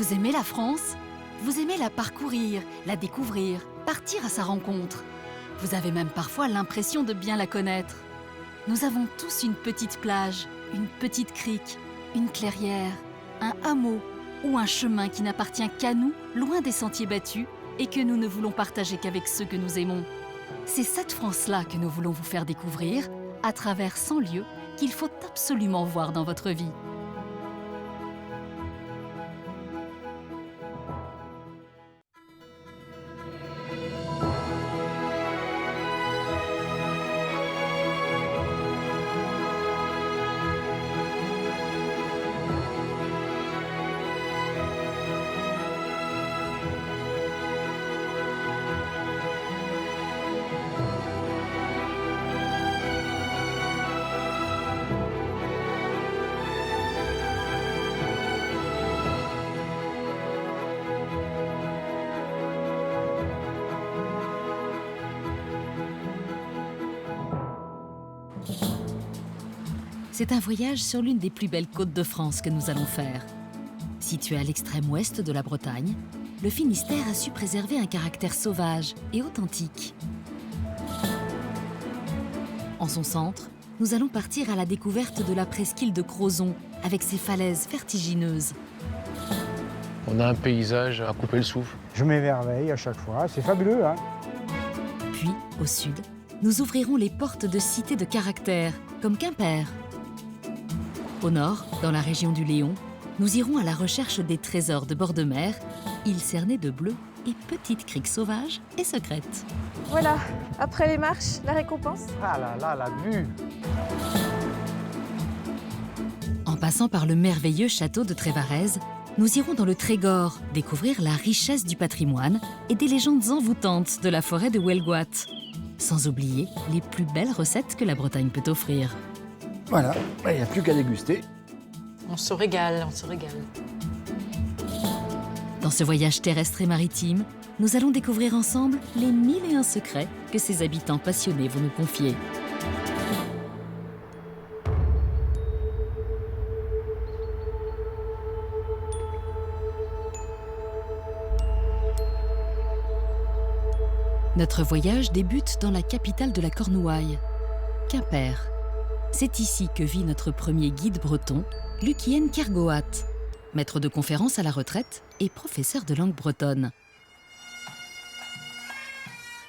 Vous aimez la France? Vous aimez la parcourir, la découvrir, partir à sa rencontre. Vous avez même parfois l'impression de bien la connaître. Nous avons tous une petite plage, une petite crique, une clairière, un hameau ou un chemin qui n'appartient qu'à nous, loin des sentiers battus, et que nous ne voulons partager qu'avec ceux que nous aimons. C'est cette France-là que nous voulons vous faire découvrir à travers 100 lieux qu'il faut absolument voir dans votre vie. C'est un voyage sur l'une des plus belles côtes de France que nous allons faire. Situé à l'extrême ouest de la Bretagne, le Finistère a su préserver un caractère sauvage et authentique. En son centre, nous allons partir à la découverte de la presqu'île de Crozon, avec ses falaises vertigineuses. On a un paysage à couper le souffle. Je m'émerveille à chaque fois, c'est fabuleux, hein. Puis, au sud, nous ouvrirons les portes de cités de caractère, comme Quimper. Au nord, dans la région du Léon, nous irons à la recherche des trésors de bord de mer, îles cernées de bleu et petites criques sauvages et secrètes. Voilà, après les marches, la récompense. Ah là là, la vue! En passant par le merveilleux château de Trévarez, nous irons dans le Trégor découvrir la richesse du patrimoine et des légendes envoûtantes de la forêt de Huelgoat. Sans oublier les plus belles recettes que la Bretagne peut offrir. Voilà, il n'y a plus qu'à déguster. On se régale, on se régale. Dans ce voyage terrestre et maritime, nous allons découvrir ensemble les 1001 secrets que ces habitants passionnés vont nous confier. Notre voyage débute dans la capitale de la Cornouaille, Quimper. C'est ici que vit notre premier guide breton, Lucien Kergoat, maître de conférences à la retraite et professeur de langue bretonne.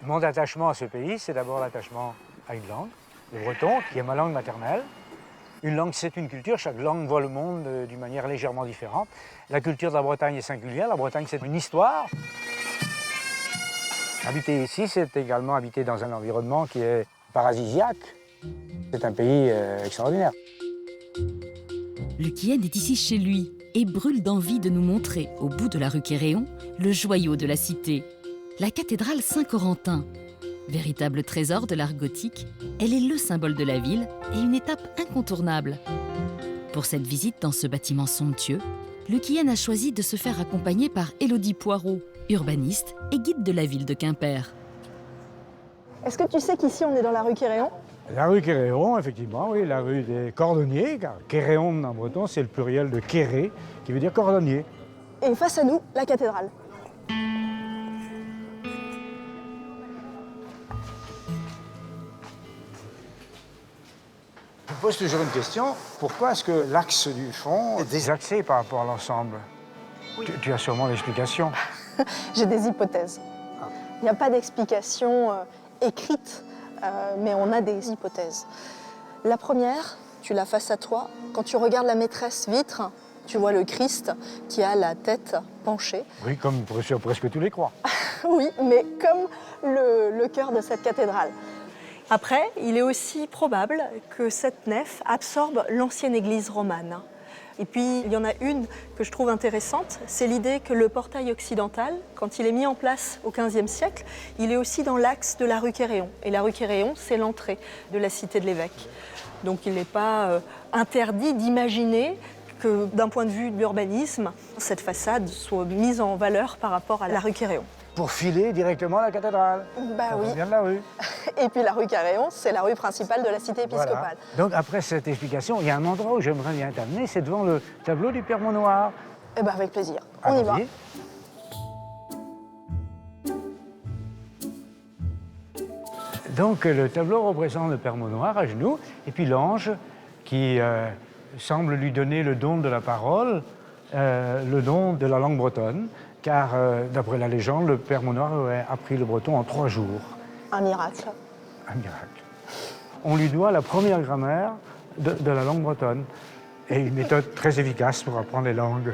Mon attachement à ce pays, c'est d'abord l'attachement à une langue, le breton, qui est ma langue maternelle. Une langue, c'est une culture, chaque langue voit le monde d'une manière légèrement différente. La culture de la Bretagne est singulière, la Bretagne, c'est une histoire. Habiter ici, c'est également habiter dans un environnement qui est paradisiaque. C'est un pays extraordinaire. Lucien est ici chez lui et brûle d'envie de nous montrer, au bout de la rue Quéréon, le joyau de la cité, la cathédrale Saint-Corentin. Véritable trésor de l'art gothique, elle est le symbole de la ville et une étape incontournable. Pour cette visite dans ce bâtiment somptueux, Lucien a choisi de se faire accompagner par Élodie Poirot, urbaniste et guide de la ville de Quimper. Est-ce que tu sais qu'ici, on est dans la rue Quéréon? La rue Quéréon, effectivement, oui, la rue des cordonniers, car Quéréon en breton, c'est le pluriel de quéré, qui veut dire cordonnier. Et face à nous, la cathédrale. Je me pose toujours une question, pourquoi est-ce que l'axe du fond est désaxé par rapport à l'ensemble? Oui. Tu as sûrement l'explication. J'ai des hypothèses. Il n'y a pas d'explication écrite, mais on a des hypothèses. La première, tu l'as face à toi. Quand tu regardes la maîtresse vitre, tu vois le Christ qui a la tête penchée. Oui, comme sur presque tous les croix. Oui, mais comme le cœur de cette cathédrale. Après, il est aussi probable que cette nef absorbe l'ancienne église romane. Et puis, il y en a une que je trouve intéressante, c'est l'idée que le portail occidental, quand il est mis en place au XVe siècle, il est aussi dans l'axe de la rue Quéréon. Et la rue Quéréon, c'est l'entrée de la cité de l'évêque. Donc il n'est pas interdit d'imaginer que, d'un point de vue de l'urbanisme, cette façade soit mise en valeur par rapport à la rue Quéréon. Pour filer directement à la cathédrale. Bah oui. On vient de la rue. Et puis la rue Quéréon, c'est la rue principale de la cité épiscopale. Voilà. Donc après cette explication, il y a un endroit où j'aimerais bien t'amener, c'est devant le tableau du Père Maunoir. Eh ben avec plaisir. On y va. Allons-y. Donc le tableau représente le Père Maunoir à genoux, et puis l'ange qui semble lui donner le don de la parole, le don de la langue bretonne, car d'après la légende, le Père Maunoir aurait appris le breton en 3 jours. Un miracle. Un miracle. On lui doit la première grammaire de la langue bretonne, et une méthode très efficace pour apprendre les langues.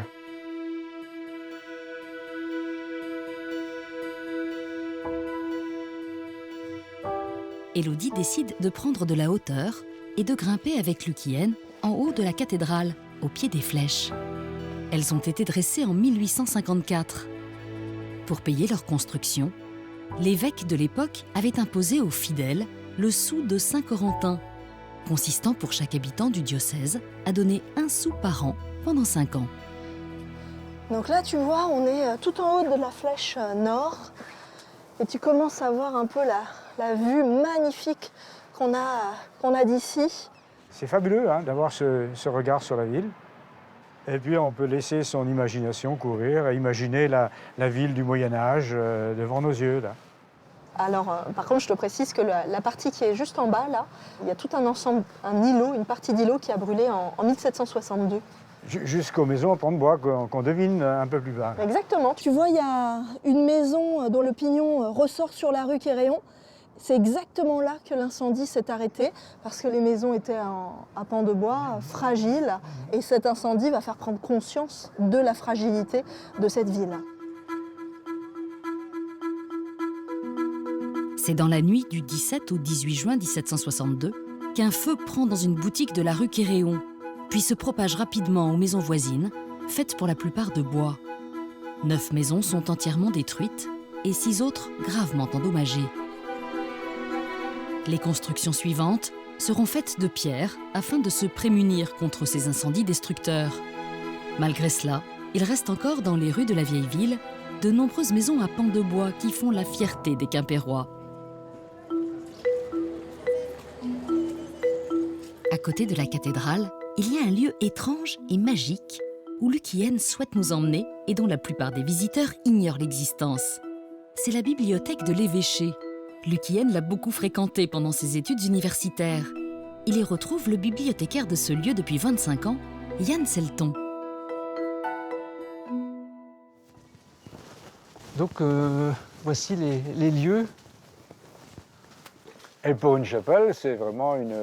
Élodie décide de prendre de la hauteur et de grimper avec Lucienne en haut de la cathédrale, au pied des flèches. Elles ont été dressées en 1854. Pour payer leur construction, l'évêque de l'époque avait imposé aux fidèles le sou de Saint-Corentin, consistant pour chaque habitant du diocèse à donner 1 sou par an pendant 5 ans. Donc là, tu vois, on est tout en haut de la flèche nord et tu commences à voir un peu la vue magnifique qu'on a d'ici. C'est fabuleux d'avoir ce regard sur la ville. Et puis on peut laisser son imagination courir et imaginer la ville du Moyen-Âge devant nos yeux. Là. Alors, par contre, je te précise que la partie qui est juste en bas, là, il y a tout un ensemble, un îlot, une partie d'îlot qui a brûlé en 1762. Jusqu'aux maisons en pan de bois qu'on devine un peu plus bas. Exactement. Tu vois, il y a une maison dont le pignon ressort sur la rue Quéréon. C'est exactement là que l'incendie s'est arrêté, parce que les maisons étaient à pan de bois, fragiles, et cet incendie va faire prendre conscience de la fragilité de cette ville. C'est dans la nuit du 17 au 18 juin 1762 qu'un feu prend dans une boutique de la rue Quéréon, puis se propage rapidement aux maisons voisines, faites pour la plupart de bois. 9 maisons sont entièrement détruites et 6 autres gravement endommagées. Les constructions suivantes seront faites de pierre afin de se prémunir contre ces incendies destructeurs. Malgré cela, il reste encore dans les rues de la vieille ville de nombreuses maisons à pans de bois qui font la fierté des Quimpérois. À côté de la cathédrale, il y a un lieu étrange et magique où Lucienne souhaite nous emmener et dont la plupart des visiteurs ignorent l'existence. C'est la bibliothèque de l'évêché. Lucienne l'a beaucoup fréquentée pendant ses études universitaires. Il y retrouve le bibliothécaire de ce lieu depuis 25 ans, Yann Selton. Donc voici les lieux. Et pour une chapelle, c'est vraiment une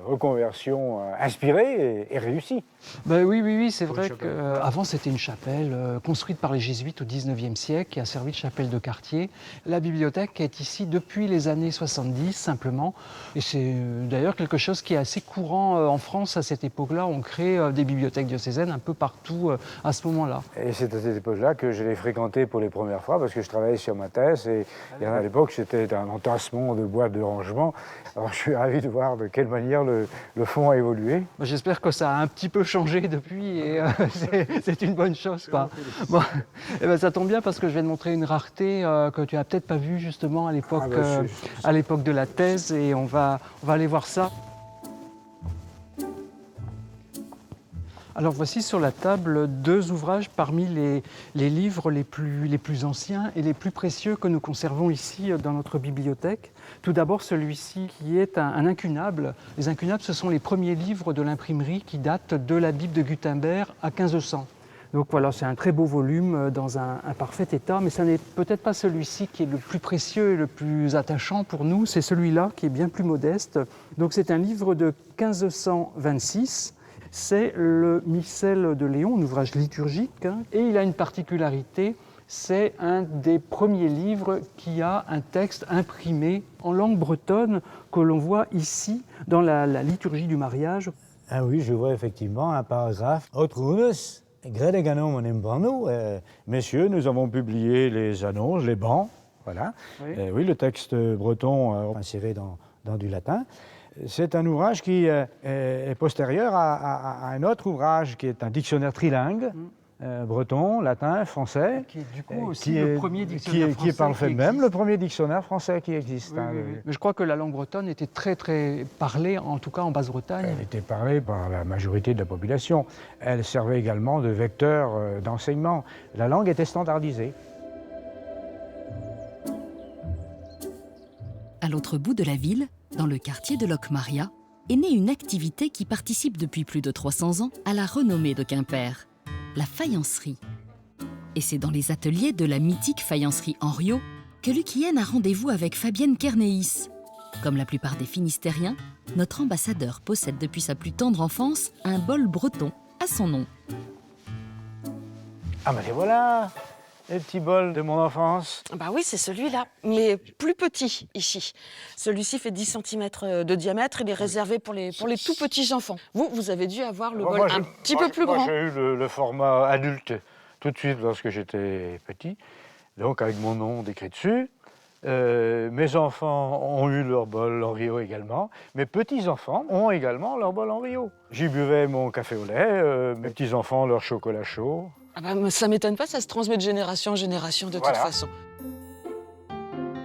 reconversion inspirée et réussie. Ben oui, c'est Pour vrai une chapelle. qu'avant c'était une chapelle construite par les jésuites au 19e siècle qui a servi de chapelle de quartier. La bibliothèque est ici depuis les années 70 simplement. Et c'est d'ailleurs quelque chose qui est assez courant en France à cette époque-là. On crée des bibliothèques diocésaines un peu partout à ce moment-là. Et c'est à cette époque-là que je l'ai fréquenté pour les premières fois parce que je travaillais sur ma thèse et à l'époque c'était un entassement de boîtes de rangement. Alors je suis ravi de voir de quelle manière le fond a évolué. J'espère que ça a un petit peu changé depuis et c'est une bonne chose, quoi. Bon, eh ben, ça tombe bien parce que je vais te montrer une rareté que tu n'as peut-être pas vue justement à l'époque à l'époque de la thèse et on va aller voir ça. Alors voici sur la table 2 ouvrages parmi les livres les plus anciens et les plus précieux que nous conservons ici dans notre bibliothèque. Tout d'abord celui-ci qui est un incunable. Les incunables, ce sont les premiers livres de l'imprimerie qui datent de la Bible de Gutenberg à 1500. Donc voilà, c'est un très beau volume dans un parfait état, mais ce n'est peut-être pas celui-ci qui est le plus précieux et le plus attachant pour nous, c'est celui-là qui est bien plus modeste. Donc c'est un livre de 1526. C'est le Missel de Léon, un ouvrage liturgique, et il a une particularité, c'est un des premiers livres qui a un texte imprimé en langue bretonne que l'on voit ici dans la liturgie du mariage. Ah oui, je vois effectivement un paragraphe. Otrunes, Gredeganom Onimbrano, messieurs, nous avons publié les annonces, les bans, voilà. Oui. Oui, le texte breton inséré dans du latin. C'est un ouvrage qui est postérieur à un autre ouvrage qui est un dictionnaire trilingue breton, latin, français. Qui est du coup aussi le premier dictionnaire français qui est par le fait qui même existe. le premier dictionnaire français qui existe. Oui, oui, oui. Mais je crois que la langue bretonne était très très parlée, en tout cas en Basse-Bretagne. Elle était parlée par la majorité de la population. Elle servait également de vecteur d'enseignement. La langue était standardisée. À l'autre bout de la ville, dans le quartier de Locmaria, est née une activité qui participe depuis plus de 300 ans à la renommée de Quimper, la faïencerie. Et c'est dans les ateliers de la mythique faïencerie Henriot que Lucienne a rendez-vous avec Fabienne Kernéis. Comme la plupart des Finistériens, notre ambassadeur possède depuis sa plus tendre enfance un bol breton à son nom. Ah ben les voilà, les petits bols de mon enfance. Bah oui, c'est celui-là, mais plus petit ici. Celui-ci fait 10 cm de diamètre, il est réservé pour les tout petits enfants. Vous avez dû avoir le bol un petit peu plus grand. J'ai eu le format adulte tout de suite lorsque j'étais petit, donc avec mon nom décrit dessus. Mes enfants ont eu leur bol Henriot également. Mes petits-enfants ont également leur bol Henriot. J'y buvais mon café au lait, mes petits-enfants leur chocolat chaud. Ah bah, ça m'étonne pas, ça se transmet de génération en génération de toute façon.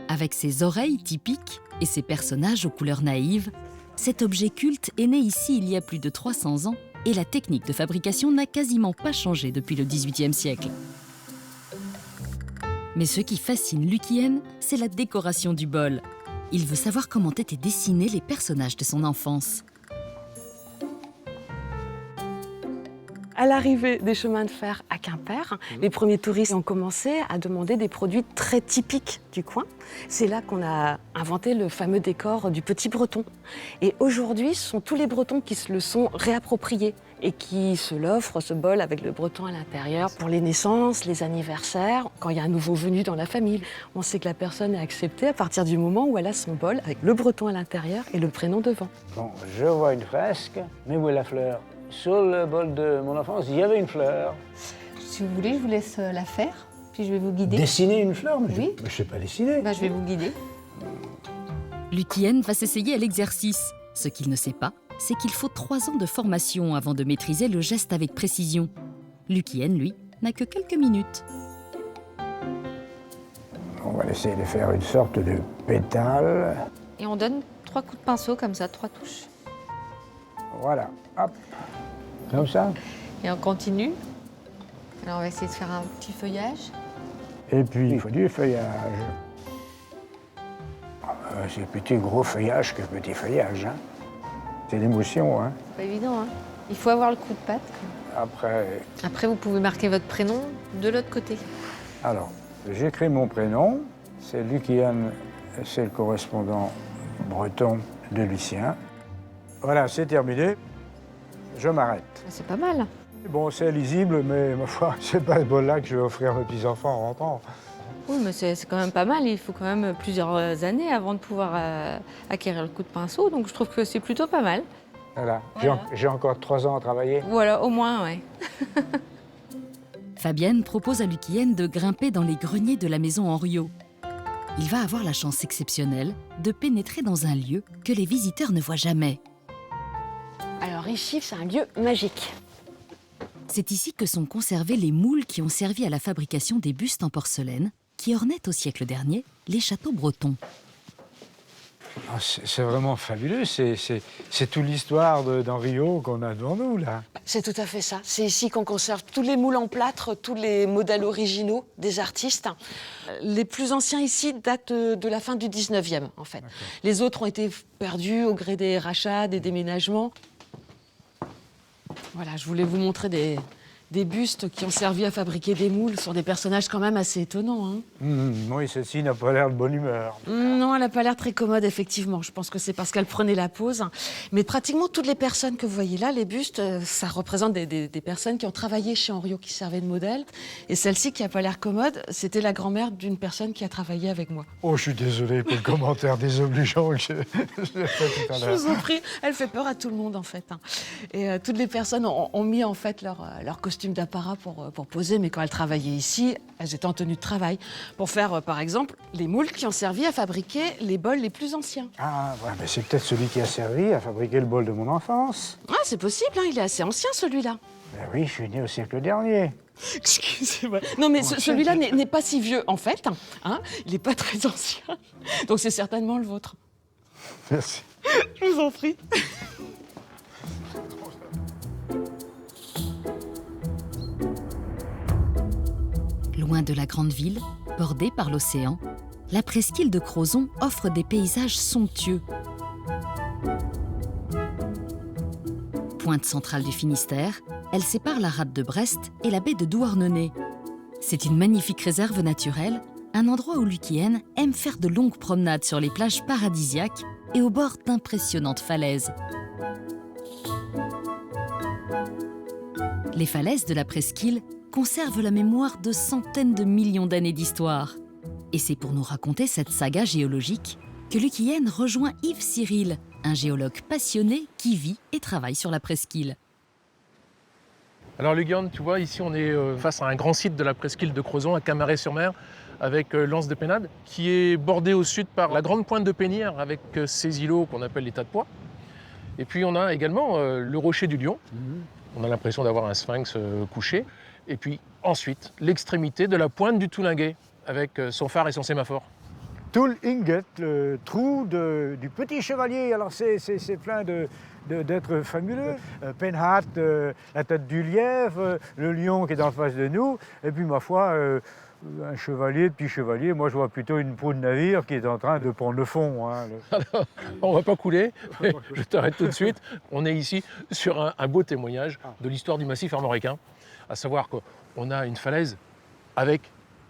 Avec ses oreilles typiques et ses personnages aux couleurs naïves, cet objet culte est né ici il y a plus de 300 ans et la technique de fabrication n'a quasiment pas changé depuis le XVIIIe siècle. Mais ce qui fascine Lucienne, c'est la décoration du bol. Il veut savoir comment étaient dessinés les personnages de son enfance. À l'arrivée des chemins de fer à Quimper, les premiers touristes ont commencé à demander des produits très typiques du coin. C'est là qu'on a inventé le fameux décor du petit breton. Et aujourd'hui, ce sont tous les Bretons qui se le sont réappropriés et qui se l'offrent, ce bol avec le breton à l'intérieur, pour les naissances, les anniversaires, quand il y a un nouveau venu dans la famille. On sait que la personne est acceptée à partir du moment où elle a son bol avec le breton à l'intérieur et le prénom devant. Bon, je vois une fresque, mais où est la fleur? Sur le bol de mon enfance, il y avait une fleur. Si vous voulez, je vous laisse la faire, puis je vais vous guider. Dessiner une fleur? Mais Oui. je ne sais pas dessiner. Je vais vous guider. Lucienne va s'essayer à l'exercice. Ce qu'il ne sait pas, c'est qu'il faut 3 ans de formation avant de maîtriser le geste avec précision. Lucienne, lui, n'a que quelques minutes. On va essayer de faire une sorte de pétale. Et on donne 3 coups de pinceau, comme ça, 3 touches. Voilà, hop, comme ça. Et on continue. Alors on va essayer de faire un petit feuillage. Et puis, il faut du feuillage. C'est petit gros feuillage que petit feuillage. Hein. C'est l'émotion. Hein. C'est pas évident, hein. Il faut avoir le coup de patte. Après, vous pouvez marquer votre prénom de l'autre côté. alors, j'écris mon prénom. C'est Lucienne, c'est le correspondant breton de Lucien. Voilà, c'est terminé. Je m'arrête. C'est pas mal. Bon, c'est lisible, mais ma foi, c'est pas ce bol-là que je vais offrir à mes petits-enfants en rentrant. Oui, mais c'est quand même pas mal. Il faut quand même plusieurs années avant de pouvoir acquérir le coup de pinceau. Donc je trouve que c'est plutôt pas mal. Voilà, Voilà. j'ai encore 3 ans à travailler. Voilà, au moins, ouais. Fabienne propose à Lucienne de grimper dans les greniers de la maison Henriot. Il va avoir la chance exceptionnelle de pénétrer dans un lieu que les visiteurs ne voient jamais. Alors ici, c'est un lieu magique. C'est ici que sont conservés les moules qui ont servi à la fabrication des bustes en porcelaine qui ornaient au siècle dernier les châteaux bretons. Ah, c'est vraiment fabuleux, c'est toute l'histoire d'Henriot qu'on a devant nous, là. C'est tout à fait ça. C'est ici qu'on conserve tous les moules en plâtre, tous les modèles originaux des artistes. Les plus anciens ici datent de la fin du 19e, en fait. Les autres ont été perdus au gré des rachats, des déménagements. Voilà, je voulais vous montrer des bustes qui ont servi à fabriquer des moules sur des personnages quand même assez étonnants. Hein. Oui, celle-ci n'a pas l'air de bonne humeur. Non, elle n'a pas l'air très commode, effectivement. Je pense que c'est parce qu'elle prenait la pause. Mais pratiquement toutes les personnes que vous voyez là, les bustes, ça représente des personnes qui ont travaillé chez Henriot, qui servaient de modèle. Et celle-ci, qui n'a pas l'air commode, c'était la grand-mère d'une personne qui a travaillé avec moi. Oh, je suis désolé pour le commentaire désobligeant que j'ai fait tout à Je l'heure. vous en prie, elle fait peur à tout le monde, en fait. Hein. Et toutes les personnes ont mis, en fait, leur costume d'apparat pour poser. Mais quand elles travaillaient ici, elles étaient en tenue de travail pour faire, par exemple, les moules qui ont servi à fabriquer les bols les plus anciens. Ah, ouais, mais c'est peut-être celui qui a servi à fabriquer le bol de mon enfance. Ah, c'est possible, hein, il est assez ancien, celui-là. Ben oui, je suis né au siècle dernier. Excusez-moi. Non, mais celui-là n'est pas si vieux, en fait. Hein, il n'est pas très ancien. Donc c'est certainement le vôtre. Merci. Je vous en prie. Loin de la grande ville, bordée par l'océan, la presqu'île de Crozon offre des paysages somptueux. Pointe centrale du Finistère, elle sépare la rade de Brest et la baie de Douarnenez. C'est une magnifique réserve naturelle, un endroit où Lucienne aime faire de longues promenades sur les plages paradisiaques et au bord d'impressionnantes falaises. Les falaises de la presqu'île conservent la mémoire de centaines de millions d'années d'histoire. Et c'est pour nous raconter cette saga géologique que Lucienne rejoint Yves Cyril, un géologue passionné qui vit et travaille sur la presqu'île. Alors Lucienne, tu vois, ici on est face à un grand site de la presqu'île de Crozon, à Camaret-sur-Mer, avec l'anse de Pénade, qui est bordé au sud par la grande pointe de Pénière, avec ses îlots qu'on appelle les tas de pois. Et puis on a également le rocher du Lion. On a l'impression d'avoir un sphinx couché. Et puis ensuite, l'extrémité de la pointe du Toulinguet, avec son phare et son sémaphore. Toul Inget, le trou du petit chevalier. Alors c'est plein d'êtres fabuleux. Penhat, la tête du lièvre, le lion qui est en face de nous. Et puis ma foi, un chevalier, petit chevalier. Moi je vois plutôt une proue de navire qui est en train de prendre le fond. Hein. Alors, on ne va pas couler, mais je t'arrête tout de suite. On est ici sur un beau témoignage de l'histoire du massif armoricain. À savoir qu'on a une falaise avec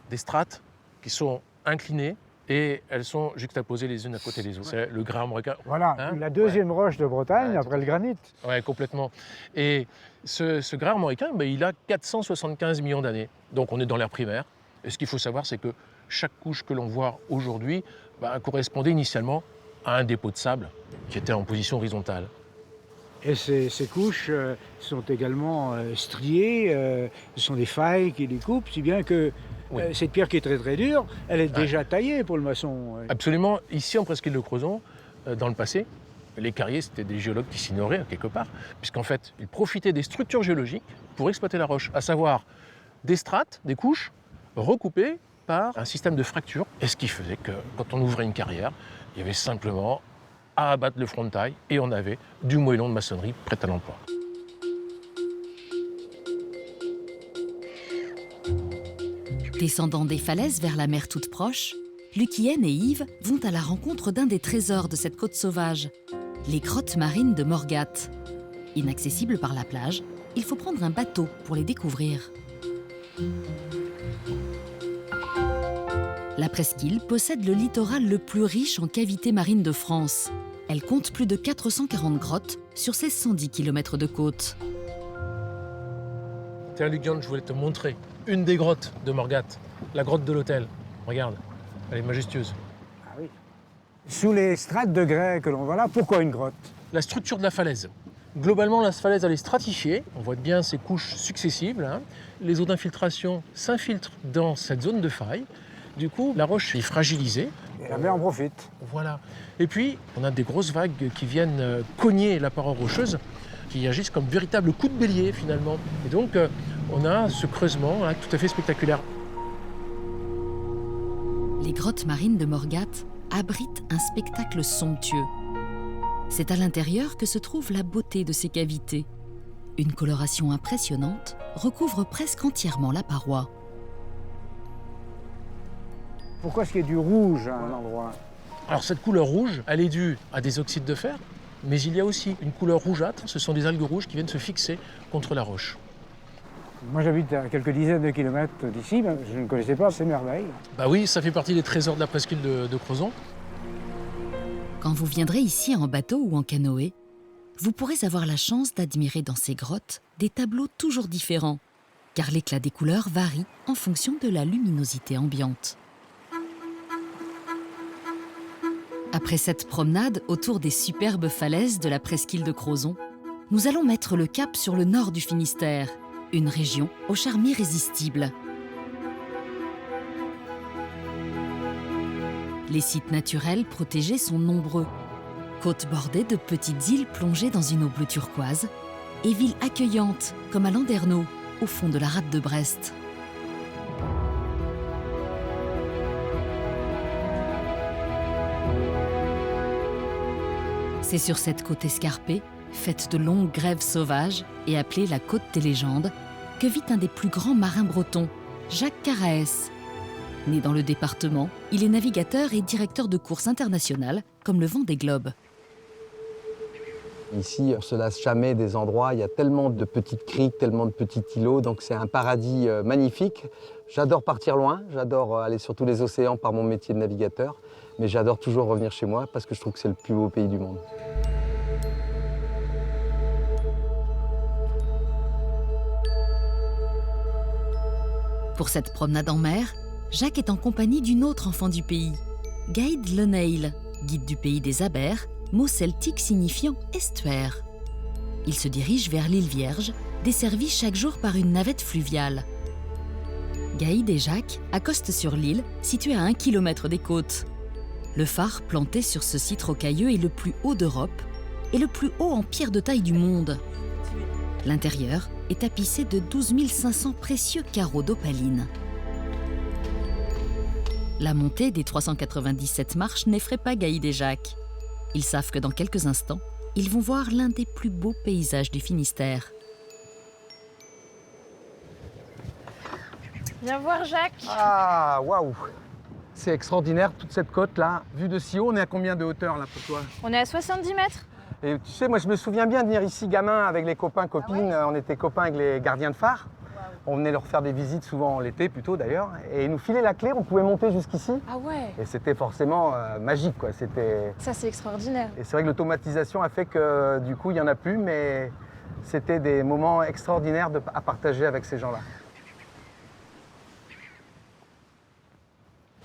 des strates qui sont inclinées et elles sont juxtaposées les unes à côté des autres. C'est le grain armoricain. Voilà, hein, la deuxième roche de Bretagne Ouais, après le granit. Oui, complètement. Et ce grain armoricain, il a 475 millions d'années. Donc on est dans l'ère primaire. Et ce qu'il faut savoir, c'est que chaque couche que l'on voit aujourd'hui correspondait initialement à un dépôt de sable qui était en position horizontale. Et ces couches sont également striées, ce sont des failles qui les coupent, si bien que cette pierre qui est très très dure, elle est déjà taillée pour le maçon. Absolument. Ici, en presqu'île de Crozon, dans le passé, les carriers, c'était des géologues qui s'ignoraient quelque part, puisqu'en fait, ils profitaient des structures géologiques pour exploiter la roche, à savoir des strates, des couches, recoupées par un système de fracture. Et ce qui faisait que quand on ouvrait une carrière, il y avait simplement à abattre le front de taille et on avait du moellon de maçonnerie prêt à l'emploi. Descendant des falaises vers la mer toute proche, Lucienne et Yves vont à la rencontre d'un des trésors de cette côte sauvage, les grottes marines de Morgat. Inaccessibles par la plage, il faut prendre un bateau pour les découvrir. La presqu'île possède le littoral le plus riche en cavités marines de France. Elle compte plus de 440 grottes sur ses 110 km de côte. Tiens, Lucienne, je voulais te montrer une des grottes de Morgat, la grotte de l'Hôtel. Regarde, elle est majestueuse. Ah oui. Sous les strates de grès que l'on voit là, pourquoi une grotte? La structure de la falaise. Globalement, la falaise, elle est stratifiée. On voit bien ces couches successives. Là. Les eaux d'infiltration s'infiltrent dans cette zone de faille. Du coup, la roche est fragilisée. Et la mer en profite. Voilà. Et puis, on a des grosses vagues qui viennent cogner la paroi rocheuse, qui agissent comme véritables coups de bélier, finalement. Et donc, on a ce creusement tout à fait spectaculaire. Les grottes marines de Morgat abritent un spectacle somptueux. C'est à l'intérieur que se trouve la beauté de ces cavités. Une coloration impressionnante recouvre presque entièrement la paroi. Pourquoi est-ce qu'il y a du rouge à un endroit? Alors, cette couleur rouge, elle est due à des oxydes de fer, mais il y a aussi une couleur rougeâtre. Ce sont des algues rouges qui viennent se fixer contre la roche. Moi, j'habite à quelques dizaines de kilomètres d'ici, mais je ne connaissais pas ces merveilles. Bah oui, ça fait partie des trésors de la presqu'île de Crozon. Quand vous viendrez ici en bateau ou en canoë, vous pourrez avoir la chance d'admirer dans ces grottes des tableaux toujours différents, car l'éclat des couleurs varie en fonction de la luminosité ambiante. Après cette promenade autour des superbes falaises de la presqu'île de Crozon, nous allons mettre le cap sur le nord du Finistère, une région au charme irrésistible. Les sites naturels protégés sont nombreux. Côtes bordées de petites îles plongées dans une eau bleu turquoise et villes accueillantes comme à Landerneau, au fond de la rade de Brest. C'est sur cette côte escarpée, faite de longues grèves sauvages et appelée la côte des légendes, que vit un des plus grands marins bretons, Jacques Caraès. Né dans le département, il est navigateur et directeur de courses internationales, comme le Vendée Globe. Ici, on ne se lasse jamais des endroits, il y a tellement de petites criques, tellement de petits îlots, donc c'est un paradis magnifique. J'adore partir loin, j'adore aller sur tous les océans par mon métier de navigateur, mais j'adore toujours revenir chez moi parce que je trouve que c'est le plus beau pays du monde. Pour cette promenade en mer, Jacques est en compagnie d'une autre enfant du pays, Gaïd Leneil, guide du pays des Abers, mot celtique signifiant estuaire. Il se dirige vers l'île Vierge, desservie chaque jour par une navette fluviale. Gaïd et Jacques accostent sur l'île, située à 1 km des côtes. Le phare planté sur ce site rocailleux est le plus haut d'Europe et le plus haut en pierre de taille du monde. L'intérieur est tapissé de 12 500 précieux carreaux d'opaline. La montée des 397 marches n'effraie pas Gaïd et Jacques. Ils savent que dans quelques instants, ils vont voir l'un des plus beaux paysages du Finistère. Viens voir Jacques. Ah, waouh! C'est extraordinaire, toute cette côte-là. Vue de si haut, on est à combien de hauteur là pour toi? On est à 70 mètres. Et tu sais, moi je me souviens bien de venir ici gamin avec les copains, copines. On était copains avec les gardiens de phare. On venait leur faire des visites, souvent l'été plutôt d'ailleurs. Et ils nous filaient la clé, on pouvait monter jusqu'ici. Ah ouais. Et c'était forcément magique, quoi. Ça, c'est extraordinaire. Et c'est vrai que l'automatisation a fait que du coup, il n'y en a plus, mais c'était des moments extraordinaires à partager avec ces gens-là.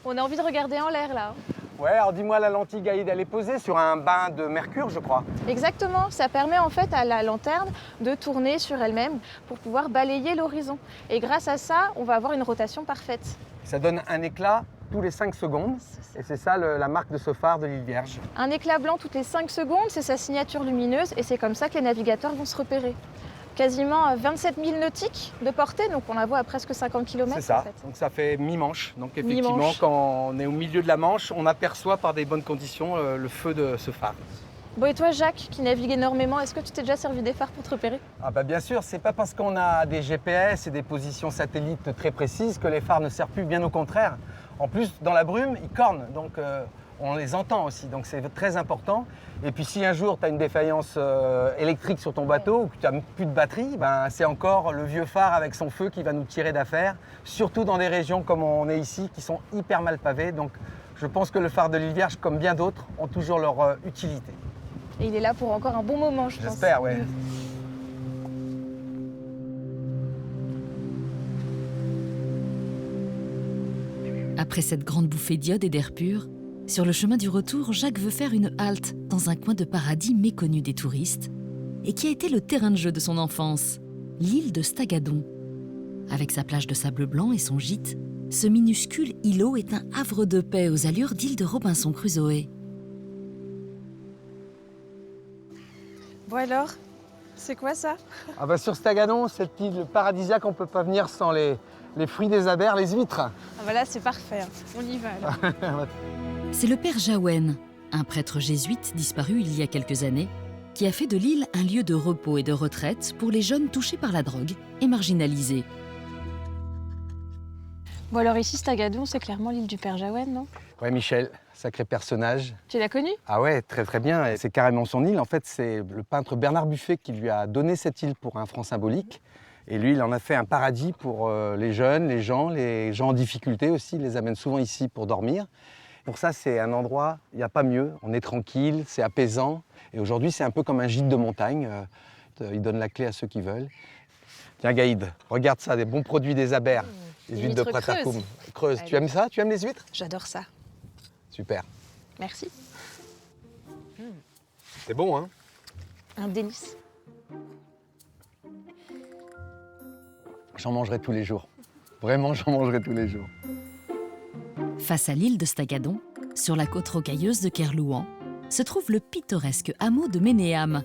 On a envie de regarder en l'air, là. Ouais, alors dis-moi, la lentille Gaïd, elle est posée sur un bain de mercure, je crois. Exactement. Ça permet en fait à la lanterne de tourner sur elle-même pour pouvoir balayer l'horizon. Et grâce à ça, on va avoir une rotation parfaite. Ça donne un éclat tous les 5 secondes. Et c'est ça la marque de ce phare de l'île Vierge. Un éclat blanc toutes les 5 secondes, c'est sa signature lumineuse et c'est comme ça que les navigateurs vont se repérer. Quasiment 27 000 nautiques de portée, donc on la voit à presque 50 km. C'est ça, en fait. donc ça fait mi-manche. Donc effectivement, Mi-manche. quand on est au milieu de la Manche, on aperçoit par des bonnes conditions le feu de ce phare. Bon, et toi Jacques, qui navigue énormément, est-ce que tu t'es déjà servi des phares pour te repérer? Ah bah bien sûr, c'est pas parce qu'on a des GPS et des positions satellites très précises que les phares ne servent plus, bien au contraire. En plus, dans la brume, ils cornent, donc on les entend aussi, donc c'est très important. Et puis si un jour tu as une défaillance électrique sur ton bateau ou que tu n'as plus de batterie, ben, c'est encore le vieux phare avec son feu qui va nous tirer d'affaire, surtout dans des régions comme on est ici qui sont hyper mal pavées. Donc je pense que le phare de l'île Vierge, comme bien d'autres, ont toujours leur utilité. Et il est là pour encore un bon moment, je pense. J'espère, ouais. Après cette grande bouffée d'iode et d'air pur, sur le chemin du retour, Jacques veut faire une halte dans un coin de paradis méconnu des touristes et qui a été le terrain de jeu de son enfance, l'île de Stagadon. Avec sa plage de sable blanc et son gîte, ce minuscule îlot est un havre de paix aux allures d'île de Robinson Crusoe. Bon alors, c'est quoi ça? Ah bah sur Stagadon, cette île paradisiaque, on ne peut pas venir sans les fruits des Abers, les huîtres. Ah bah là c'est parfait, on y va alors. C'est le père Jaouen, un prêtre jésuite disparu il y a quelques années, qui a fait de l'île un lieu de repos et de retraite pour les jeunes touchés par la drogue et marginalisés. Bon alors ici, Stagadon, c'est clairement l'île du Père Jaouen, non? Ouais, Michel, sacré personnage. Tu l'as connu? Ah ouais, très très bien. Et c'est carrément son île. En fait, c'est le peintre Bernard Buffet qui lui a donné cette île pour un franc symbolique. Et lui, il en a fait un paradis pour les jeunes, les gens en difficulté aussi. Il les amène souvent ici pour dormir. Pour ça, c'est un endroit, il n'y a pas mieux. On est tranquille, c'est apaisant. Et aujourd'hui, c'est un peu comme un gîte de montagne. Il donne la clé à ceux qui veulent. Tiens, Gaïd, regarde ça, des bons produits des Abers. Les huîtres de Pratercum. Creuses. Tu aimes ça? Tu aimes les huîtres? J'adore ça. Super. Merci. C'est bon, hein? Un délice. J'en mangerai tous les jours. Vraiment, j'en mangerai tous les jours. Face à l'île de Stagadon, sur la côte rocailleuse de Kerlouan, se trouve le pittoresque hameau de Ménéam.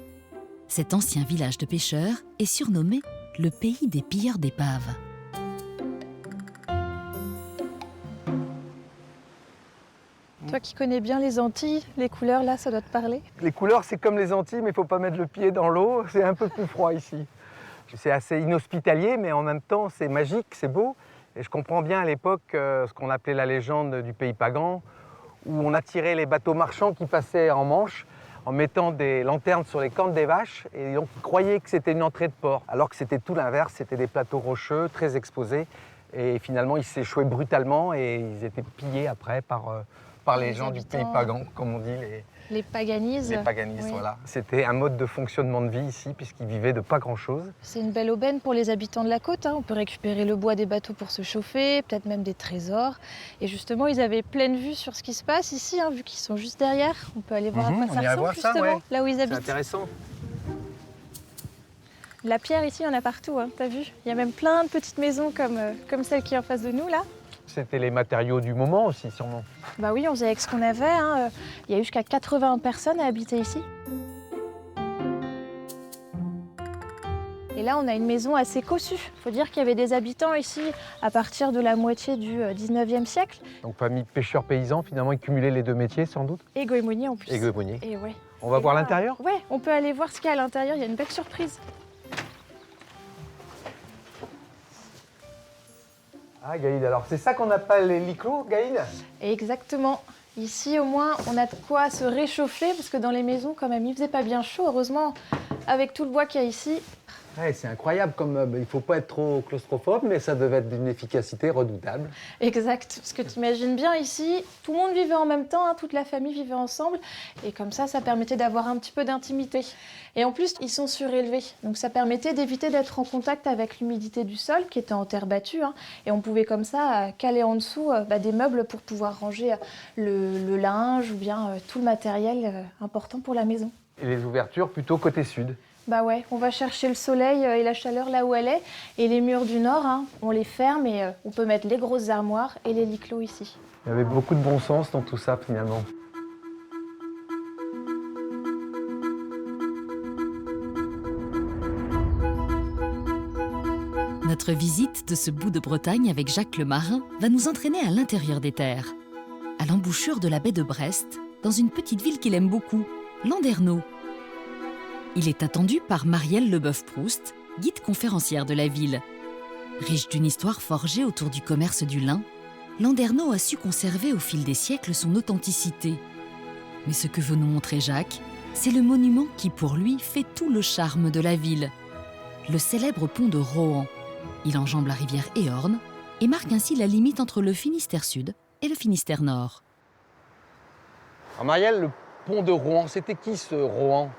Cet ancien village de pêcheurs est surnommé le pays des pilleurs d'épaves. Toi qui connais bien les Antilles, les couleurs là, ça doit te parler? Les couleurs, c'est comme les Antilles, mais il ne faut pas mettre le pied dans l'eau. C'est un peu plus froid ici. C'est assez inhospitalier, mais en même temps, c'est magique, c'est beau. Et je comprends bien à l'époque ce qu'on appelait la légende du pays pagan, où on attirait les bateaux marchands qui passaient en Manche en mettant des lanternes sur les cornes des vaches, et donc ils croyaient que c'était une entrée de port, alors que c'était tout l'inverse, c'était des plateaux rocheux, très exposés, et finalement ils s'échouaient brutalement et ils étaient pillés après par les gens du pays pagan, comme on dit, Les paganises. les paganistes, Oui. voilà. C'était un mode de fonctionnement de vie ici, puisqu'ils vivaient de pas grand-chose. C'est une belle aubaine pour les habitants de la côte, hein. On peut récupérer le bois des bateaux pour se chauffer, peut-être même des trésors. Et justement, ils avaient pleine vue sur ce qui se passe ici, hein, vu qu'ils sont juste derrière. On peut aller voir à quoi on ça ira ressemble, voir ça, justement, ouais. là où ils C'est habitent. intéressant. La pierre ici, il y en a partout, hein, t'as vu? Il y a même plein de petites maisons comme celle qui est en face de nous, là. C'était les matériaux du moment aussi, sûrement. Bah oui, on faisait avec ce qu'on avait, hein. Il y a eu jusqu'à 80 personnes à habiter ici. Et là, on a une maison assez cossue. Il faut dire qu'il y avait des habitants ici à partir de la moitié du 19e siècle. Donc famille pêcheurs-paysans, finalement, ils cumulaient les deux métiers, sans doute. Et goémonier en plus. Et goémonier. Et ouais. On va Et voir là, l'intérieur? Ouais, on peut aller voir ce qu'il y a à l'intérieur. Il y a une belle surprise. Ah, Gaïd, alors c'est ça qu'on appelle les lits clos, Gaïd? Exactement. Ici, au moins, on a de quoi se réchauffer parce que dans les maisons, quand même, il faisait pas bien chaud. Heureusement, avec tout le bois qu'il y a ici. Ouais, c'est incroyable, comme il ne faut pas être trop claustrophobe, mais ça devait être d'une efficacité redoutable. Exact. Parce que tu imagines bien ici, tout le monde vivait en même temps, hein, toute la famille vivait ensemble. Et comme ça permettait d'avoir un petit peu d'intimité. Et en plus, ils sont surélevés. Donc ça permettait d'éviter d'être en contact avec l'humidité du sol, qui était en terre battue. Hein. Et on pouvait comme ça caler en dessous des meubles pour pouvoir ranger le linge ou bien tout le matériel important pour la maison. Et les ouvertures plutôt côté sud. Bah ouais, on va chercher le soleil et la chaleur là où elle est. Et les murs du nord, hein, on les ferme et on peut mettre les grosses armoires et les lits clos ici. Il y avait beaucoup de bon sens dans tout ça, finalement. Notre visite de ce bout de Bretagne avec Jacques le Marin va nous entraîner à l'intérieur des terres, à l'embouchure de la baie de Brest, dans une petite ville qu'il aime beaucoup, Landerneau. Il est attendu par Marielle Leboeuf-Proust, guide conférencière de la ville. Riche d'une histoire forgée autour du commerce du lin, Landerneau a su conserver au fil des siècles son authenticité. Mais ce que veut nous montrer Jacques, c'est le monument qui, pour lui, fait tout le charme de la ville. Le célèbre pont de Rohan. Il enjambe la rivière Éorne et marque ainsi la limite entre le Finistère Sud et le Finistère Nord. Alors Marielle, le pont de Rohan, c'était qui ce Rohan?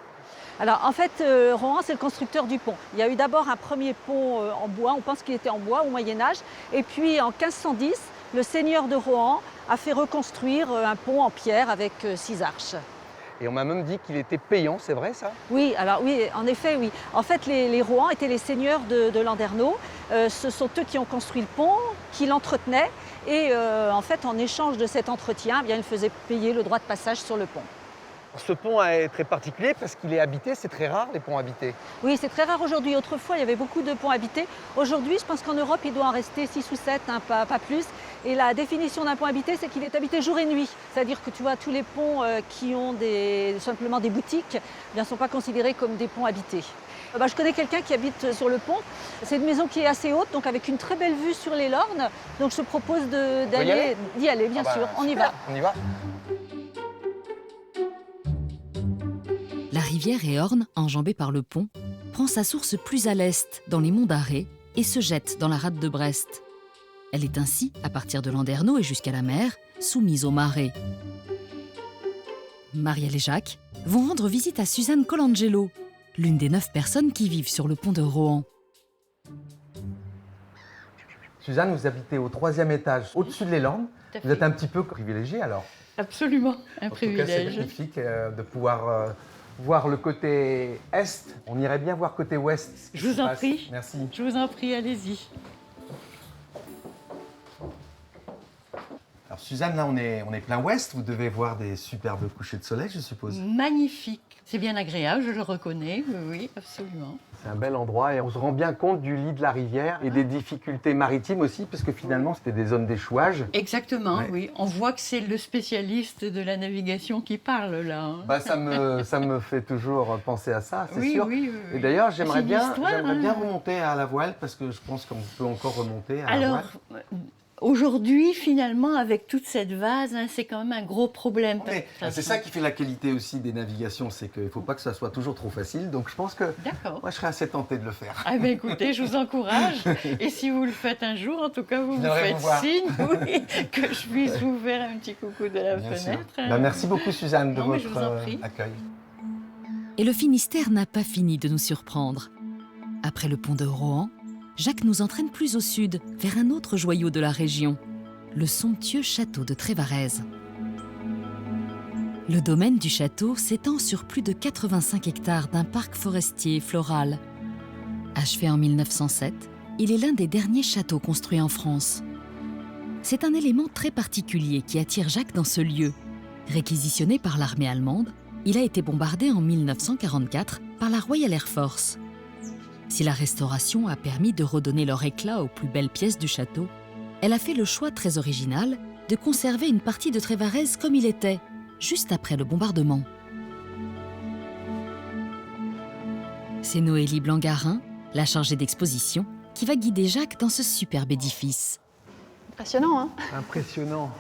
Alors en fait, Rohan, c'est le constructeur du pont. Il y a eu d'abord un premier pont en bois, on pense qu'il était en bois au Moyen-Âge. Et puis en 1510, le seigneur de Rohan a fait reconstruire un pont en pierre avec 6 arches. Et on m'a même dit qu'il était payant, c'est vrai ça? Oui, alors oui, en effet, oui. En fait, les Rohan étaient les seigneurs de Landerneau. Ce sont eux qui ont construit le pont, qui l'entretenaient. Et en fait, en échange de cet entretien, eh bien, ils faisaient payer le droit de passage sur le pont. Ce pont est très particulier parce qu'il est habité, c'est très rare les ponts habités. Oui, c'est très rare aujourd'hui. Autrefois, il y avait beaucoup de ponts habités. Aujourd'hui, je pense qu'en Europe, il doit en rester 6 ou 7, hein, pas plus. Et la définition d'un pont habité, c'est qu'il est habité jour et nuit. C'est-à-dire que tu vois, tous les ponts qui ont simplement des boutiques ne sont pas considérés comme des ponts habités. Je connais quelqu'un qui habite sur le pont. C'est une maison qui est assez haute, donc avec une très belle vue sur les Lornes. Donc je te propose d'y aller, bien sûr. On y va. On y va. La rivière Éorne, enjambée par le pont, prend sa source plus à l'est, dans les monts d'Arrée, et se jette dans la rade de Brest. Elle est ainsi, à partir de Landerneau et jusqu'à la mer, soumise aux marées. Marielle et Jacques vont rendre visite à Suzanne Colangelo, l'une des 9 personnes qui vivent sur le pont de Rohan. Suzanne, vous habitez au 3e étage, au-dessus de l'Éorne. Vous êtes un petit peu privilégiée alors? Absolument, un privilège. C'est magnifique de pouvoir voir le côté est. On irait bien voir côté ouest. Je vous en prie. Merci. Je vous en prie, allez-y. Alors Suzanne, là on est plein ouest. Vous devez voir des superbes couchers de soleil, je suppose. Magnifique. C'est bien agréable, je le reconnais. Oui, absolument. C'est un bel endroit et on se rend bien compte du lit de la rivière et des difficultés maritimes aussi, parce que finalement, c'était des zones d'échouage. Exactement, Ouais. oui. On voit que c'est le spécialiste de la navigation qui parle, là. Hein. Bah, ça me fait toujours penser à ça, c'est Oui, sûr. oui, oui, oui. Et d'ailleurs, C'est j'aimerais une bien histoire, hein. remonter à la voile, parce que je pense qu'on peut encore remonter à la Alors, voile. aujourd'hui, finalement, avec toute cette vase, hein, c'est quand même un gros problème. Mais c'est ça qui fait la qualité aussi des navigations, c'est qu'il ne faut pas que ça soit toujours trop facile. Donc je pense que D'accord. moi, je serais assez tenté de le faire. Ah ben écoutez, je vous encourage. Et si vous le faites un jour, en tout cas, vous me viendrai faites vous voir. signe, oui, que je puisse vous faire un petit coucou de la Bien sûr. fenêtre. Bah, merci beaucoup, Suzanne, de Non, mais je votre vous en prie. accueil. Et le Finistère n'a pas fini de nous surprendre. Après le pont de Rohan, Jacques nous entraîne plus au sud, vers un autre joyau de la région, le somptueux château de Trévarez. Le domaine du château s'étend sur plus de 85 hectares d'un parc forestier et floral. Achevé en 1907, il est l'un des derniers châteaux construits en France. C'est un élément très particulier qui attire Jacques dans ce lieu. Réquisitionné par l'armée allemande, il a été bombardé en 1944 par la Royal Air Force. Si la restauration a permis de redonner leur éclat aux plus belles pièces du château, elle a fait le choix très original de conserver une partie de Trévarez comme il était, juste après le bombardement. C'est Noélie Blangarin, la chargée d'exposition, qui va guider Jacques dans ce superbe édifice. Impressionnant, hein? Impressionnant.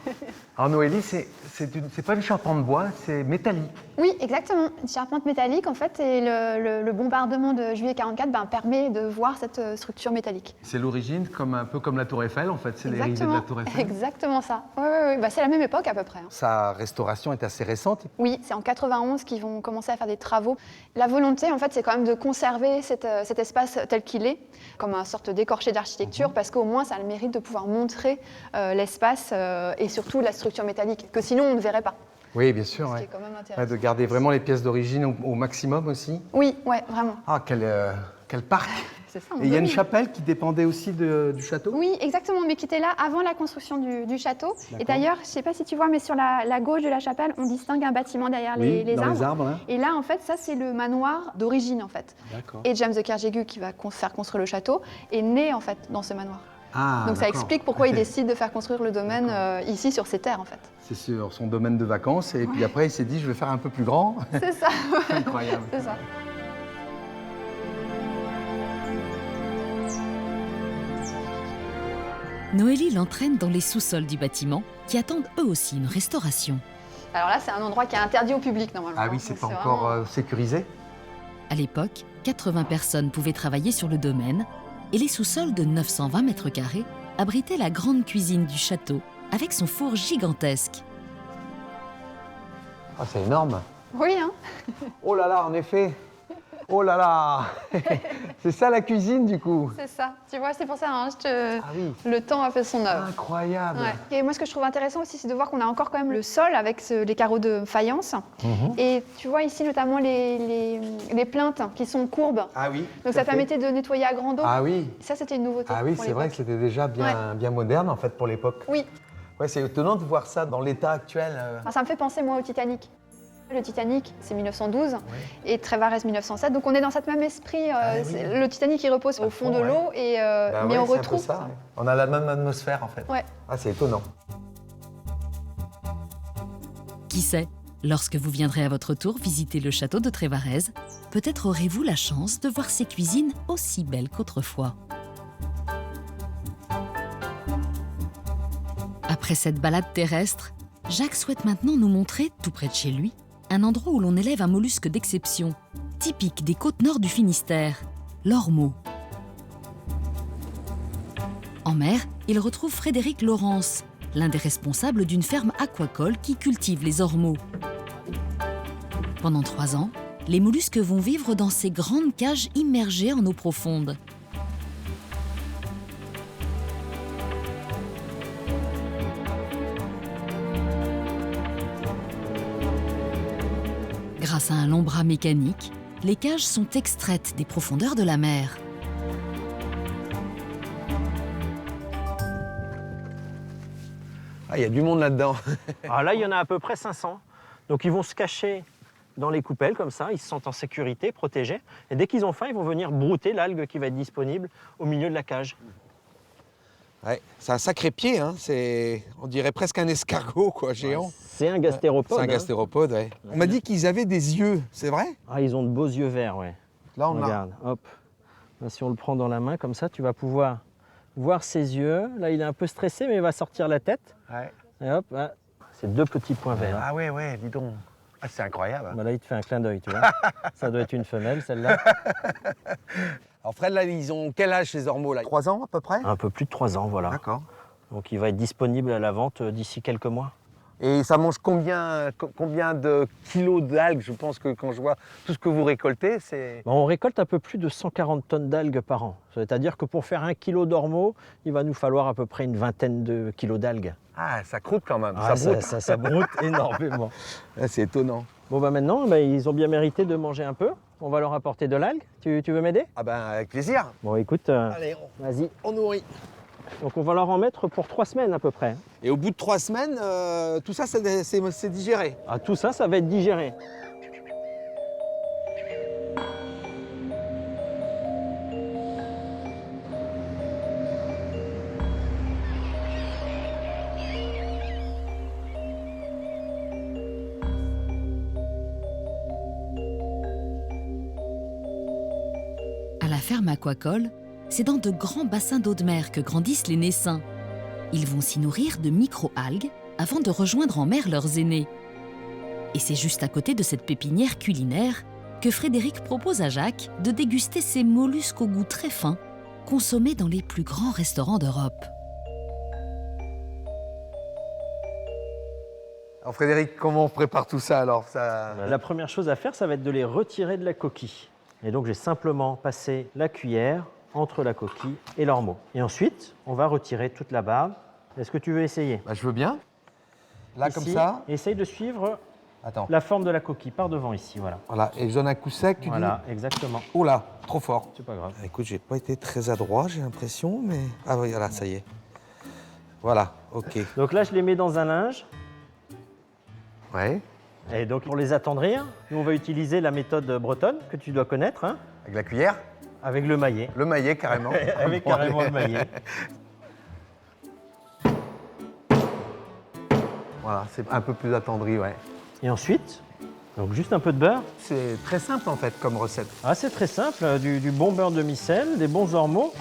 Alors Noélie, c'est pas une charpente de bois, c'est métallique. Oui, exactement. Une charpente métallique, en fait, et le bombardement de juillet 44 permet de voir cette structure métallique. C'est l'origine, un peu comme la Tour Eiffel, en fait, c'est les rivets de la Tour Eiffel. Exactement ça. Oui. C'est la même époque à peu près. Hein. Sa restauration est assez récente. Oui, c'est en 91 qu'ils vont commencer à faire des travaux. La volonté, en fait, c'est quand même de conserver cet espace tel qu'il est, comme une sorte d'écorché d'architecture, parce qu'au moins, ça a le mérite de pouvoir montrer l'espace et surtout la structure métallique, que sinon, on ne verrait pas. Oui, bien sûr. Ce qui est quand même intéressant. De garder vraiment les pièces d'origine au maximum aussi. Oui, vraiment. Ah, quel parc! C'est ça, Et il y a une chapelle qui dépendait aussi du château? Oui, exactement, mais qui était là avant la construction du château. Et d'ailleurs, je ne sais pas si tu vois, mais sur la gauche de la chapelle, on distingue un bâtiment derrière les arbres. Là. Et là, en fait, ça, c'est le manoir d'origine, en fait. D'accord. Et James de Kerjégу, qui va faire construire le château, est né, en fait, dans ce manoir. Ah, donc ça explique pourquoi il décide de faire construire le domaine ici, sur ces terres, en fait. C'est sur son domaine de vacances, et puis après, il s'est dit, je vais faire un peu plus grand. C'est ça. Incroyable. C'est ça. Noélie l'entraîne dans les sous-sols du bâtiment, qui attendent eux aussi une restauration. Alors là, c'est un endroit qui est interdit au public, normalement. Ah oui, c'est pas encore sécurisé? À l'époque, 80 personnes pouvaient travailler sur le domaine, et les sous-sols de 920 mètres carrés abritaient la grande cuisine du château, avec son four gigantesque. Ah, c'est énorme. Oui, hein. Oh là là, en effet. Oh là là. C'est ça la cuisine, du coup. C'est ça. Tu vois, c'est pour ça, hein, Ah oui. le temps a fait son œuvre. Incroyable. Ouais. Et moi, ce que je trouve intéressant aussi, c'est de voir qu'on a encore quand même le sol avec les carreaux de faïence. Et tu vois ici notamment les plaintes qui sont courbes. Ah oui. Donc ça permettait de nettoyer à grande eau. Ah oui. Ça, c'était une nouveauté. Ah oui, pour c'est vrai que l'époque. c'était déjà bien moderne, en fait, pour l'époque. Oui. Ouais, c'est étonnant de voir ça dans l'état actuel. Enfin, ça me fait penser, moi, au Titanic. Le Titanic, c'est 1912 et Trévarez 1907. Donc on est dans cet même esprit. Le Titanic, il repose au fond de l'eau, et mais on retrouve ça. Ouais. On a la même atmosphère, en fait. Ouais. Ah, c'est étonnant. Qui sait, lorsque vous viendrez à votre tour visiter le château de Trévarez, peut-être aurez-vous la chance de voir ses cuisines aussi belles qu'autrefois. Après cette balade terrestre, Jacques souhaite maintenant nous montrer, tout près de chez lui, un endroit où l'on élève un mollusque d'exception, typique des côtes nord du Finistère, l'ormeau. En mer, il retrouve Frédéric Laurence, l'un des responsables d'une ferme aquacole qui cultive les ormeaux. Pendant 3 ans, les mollusques vont vivre dans ces grandes cages immergées en eau profonde. Grâce à un long bras mécanique, les cages sont extraites des profondeurs de la mer. Ah, il y a du monde là-dedans. Alors là, il y en a à peu près 500. Donc ils vont se cacher dans les coupelles comme ça, ils se sentent en sécurité, protégés. Et dès qu'ils ont faim, ils vont venir brouter l'algue qui va être disponible au milieu de la cage. Ouais, c'est un sacré pied, hein. On dirait presque un escargot, quoi, géant. C'est un gastéropode. C'est un gastéropode, ouais. On m'a dit qu'ils avaient des yeux, c'est vrai? Ah, ils ont de beaux yeux verts, ouais. Là, on regarde, hop. Là, si on le prend dans la main comme ça, tu vas pouvoir voir ses yeux. Là, il est un peu stressé, mais il va sortir la tête. Ouais. Et hop, là, c'est 2 petits points verts. Ah ouais, dis donc. Ah, c'est incroyable. Bah là, il te fait un clin d'œil, tu vois. Ça doit être une femelle, celle-là. Alors Fred, là, ils ont quel âge ces ormeaux là? 3 ans à peu près? Un peu plus de 3 ans, voilà. D'accord. Donc il va être disponible à la vente d'ici quelques mois. Et ça mange combien de kilos d'algues? Je pense que quand je vois tout ce que vous récoltez, c'est... On récolte un peu plus de 140 tonnes d'algues par an. C'est-à-dire que pour faire 1 kilo d'ormeaux, il va nous falloir à peu près une vingtaine de kilos d'algues. Ah, ça croûte quand même, Ah, ça broute. Ça broute énormément. Ah, c'est étonnant. Bon, bah maintenant, ils ont bien mérité de manger un peu. On va leur apporter de l'algue. Tu veux m'aider? Ah ben, avec plaisir. Bon, écoute, Allez, vas-y. On nourrit. Donc on va leur en mettre pour 3 semaines à peu près. Et au bout de 3 semaines, tout ça, c'est digéré? Ah, tout ça, ça va être digéré. À la ferme aquacole, c'est dans de grands bassins d'eau de mer que grandissent les naissins. Ils vont s'y nourrir de micro-algues avant de rejoindre en mer leurs aînés. Et c'est juste à côté de cette pépinière culinaire que Frédéric propose à Jacques de déguster ces mollusques au goût très fin, consommés dans les plus grands restaurants d'Europe. Alors Frédéric, comment on prépare tout ça alors La première chose à faire, ça va être de les retirer de la coquille. Et donc j'ai simplement passé la cuillère entre la coquille et l'ormeau. Et ensuite, on va retirer toute la barbe. Est-ce que tu veux essayer? Je veux bien. Là, ici, comme ça. Essaye de suivre Attends. la forme de la coquille par devant ici, voilà. Voilà, et je donne un coup sec, tu dis? Voilà, exactement. Oh là, trop fort. C'est pas grave. Écoute, j'ai pas été très adroit, j'ai l'impression, mais... Ah oui, voilà, ça y est. Voilà, ok. Donc là, je les mets dans un linge. Ouais. Et donc, pour les attendrir, nous, on va utiliser la méthode bretonne que tu dois connaître. Hein, avec la cuillère? Avec le maillet. Le maillet, carrément. Avec carrément le maillet. Voilà, c'est un peu plus attendri, ouais. Et ensuite, donc juste un peu de beurre. C'est très simple, en fait, comme recette. Ah, c'est très simple. Du bon beurre de micelle, des bons ormeaux.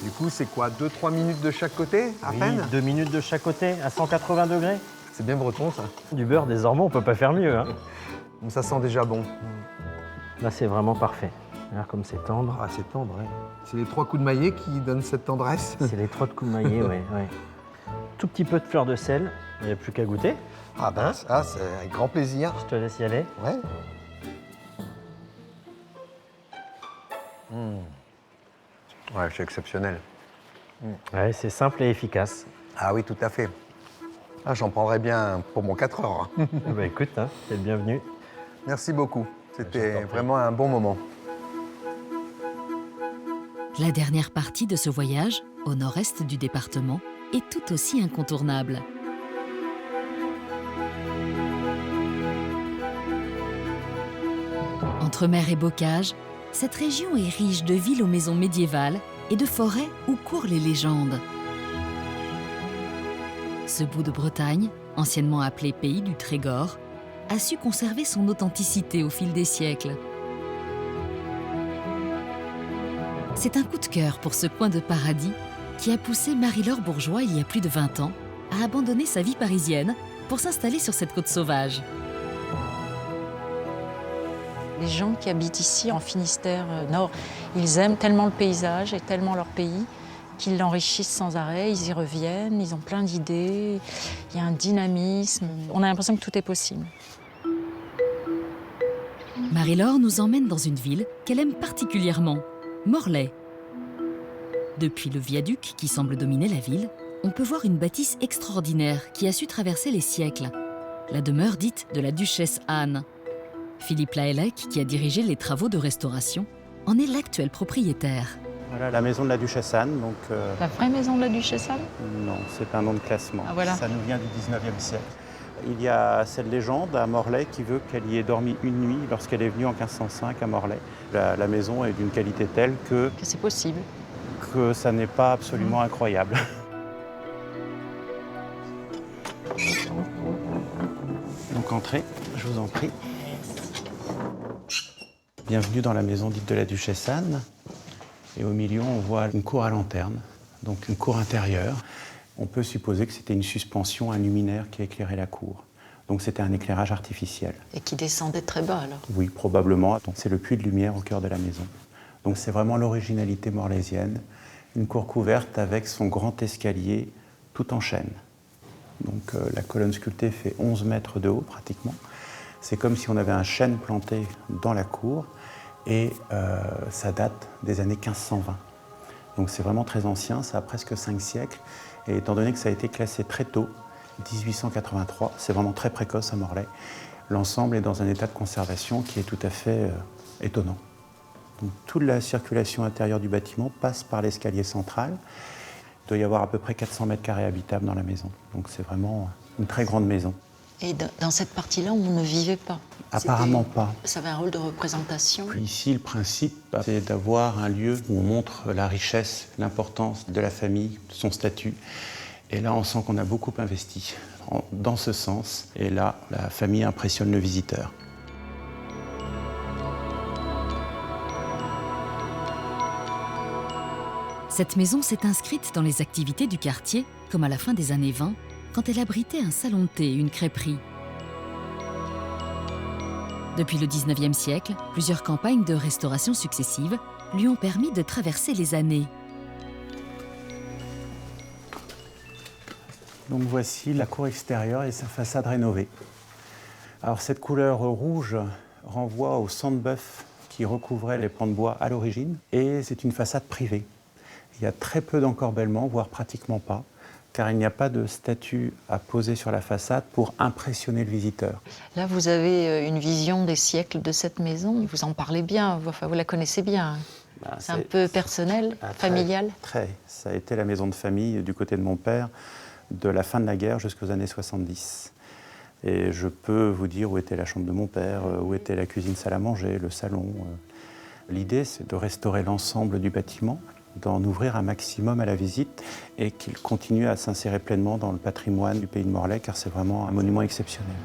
Du coup, c'est quoi, 2-3 minutes de chaque côté, à peine? 2 minutes de chaque côté, à 180 degrés. C'est bien breton, ça. Du beurre, des ormeaux, on peut pas faire mieux. Hein. Ça sent déjà bon. Là, c'est vraiment parfait. Regarde comme c'est tendre. Ah, c'est tendre, ouais. C'est les 3 coups de maillet qui donnent cette tendresse. C'est les 3 coups de maillet, ouais. Tout petit peu de fleur de sel, il n'y a plus qu'à goûter. Ah ben, ça, c'est avec grand plaisir. Je te laisse y aller. Ouais. Ouais, c'est exceptionnel. Ouais, c'est simple et efficace. Ah oui, tout à fait. Ah, j'en prendrais bien pour mon 4 heures. Bah écoute, hein, t'es le bienvenu. Merci beaucoup. C'était vraiment un bon moment. La dernière partie de ce voyage, au nord-est du département, est tout aussi incontournable. Entre mer et bocage, cette région est riche de villes aux maisons médiévales et de forêts où courent les légendes. Ce bout de Bretagne, anciennement appelé pays du Trégor, a su conserver son authenticité au fil des siècles. C'est un coup de cœur pour ce coin de paradis qui a poussé Marie-Laure Bourgeois, il y a plus de 20 ans, à abandonner sa vie parisienne pour s'installer sur cette côte sauvage. Les gens qui habitent ici, en Finistère Nord, ils aiment tellement le paysage et tellement leur pays qu'ils l'enrichissent sans arrêt, ils y reviennent, ils ont plein d'idées, il y a un dynamisme, on a l'impression que tout est possible. Marie-Laure nous emmène dans une ville qu'elle aime particulièrement, Morlaix. Depuis le viaduc qui semble dominer la ville, on peut voir une bâtisse extraordinaire qui a su traverser les siècles. La demeure dite de la duchesse Anne. Philippe Laëllec, qui a dirigé les travaux de restauration, en est l'actuel propriétaire. Voilà la maison de la duchesse Anne. Donc, La vraie maison de la duchesse Anne? non, c'est un nom de classement. Ah, voilà. Ça nous vient du 19e siècle. Il y a cette légende à Morlaix qui veut qu'elle y ait dormi une nuit lorsqu'elle est venue en 1505 à Morlaix. La maison est d'une qualité telle que c'est possible. Que ça n'est pas absolument incroyable. Donc entrez, je vous en prie. Bienvenue dans la maison dite de la Duchesse Anne. Et au milieu, on voit une cour à lanterne, donc une cour intérieure. On peut supposer que c'était une suspension, un luminaire qui éclairait la cour. Donc c'était un éclairage artificiel. Et qui descendait très bas alors? Oui, probablement. Donc c'est le puits de lumière au cœur de la maison. Donc c'est vraiment l'originalité morlaisienne. Une cour couverte avec son grand escalier tout en chêne. Donc la colonne sculptée fait 11 mètres de haut pratiquement. C'est comme si on avait un chêne planté dans la cour et ça date des années 1520. Donc c'est vraiment très ancien, ça a presque 5 siècles. Et étant donné que ça a été classé très tôt, 1883, c'est vraiment très précoce à Morlaix, l'ensemble est dans un état de conservation qui est tout à fait étonnant. Donc, toute la circulation intérieure du bâtiment passe par l'escalier central. Il doit y avoir à peu près 400 mètres carrés habitables dans la maison. Donc c'est vraiment une très grande maison. Et dans cette partie-là, on ne vivait pas? Apparemment pas. Ça avait un rôle de représentation? Ici, le principe, c'est d'avoir un lieu où on montre la richesse, l'importance de la famille, son statut. Et là, on sent qu'on a beaucoup investi dans ce sens. Et là, la famille impressionne le visiteur. Cette maison s'est inscrite dans les activités du quartier, comme à la fin des années 20, quand elle abritait un salon de thé et une crêperie. Depuis le 19e siècle, plusieurs campagnes de restauration successives lui ont permis de traverser les années. Donc voici la cour extérieure et sa façade rénovée. Alors cette couleur rouge renvoie au sang de bœuf qui recouvrait les pans de bois à l'origine, et c'est une façade privée. Il y a très peu d'encorbellement, voire pratiquement pas, car il n'y a pas de statue à poser sur la façade pour impressionner le visiteur. Là, vous avez une vision des siècles de cette maison. Vous en parlez bien, enfin, vous la connaissez bien. C'est un peu personnel, familial. Très. Ça a été la maison de famille du côté de mon père de la fin de la guerre jusqu'aux années 70. Et je peux vous dire où était la chambre de mon père, où était la cuisine salle à manger, le salon. L'idée, c'est de restaurer l'ensemble du bâtiment, d'en ouvrir un maximum à la visite et qu'il continue à s'insérer pleinement dans le patrimoine du pays de Morlaix, car c'est vraiment un monument exceptionnel.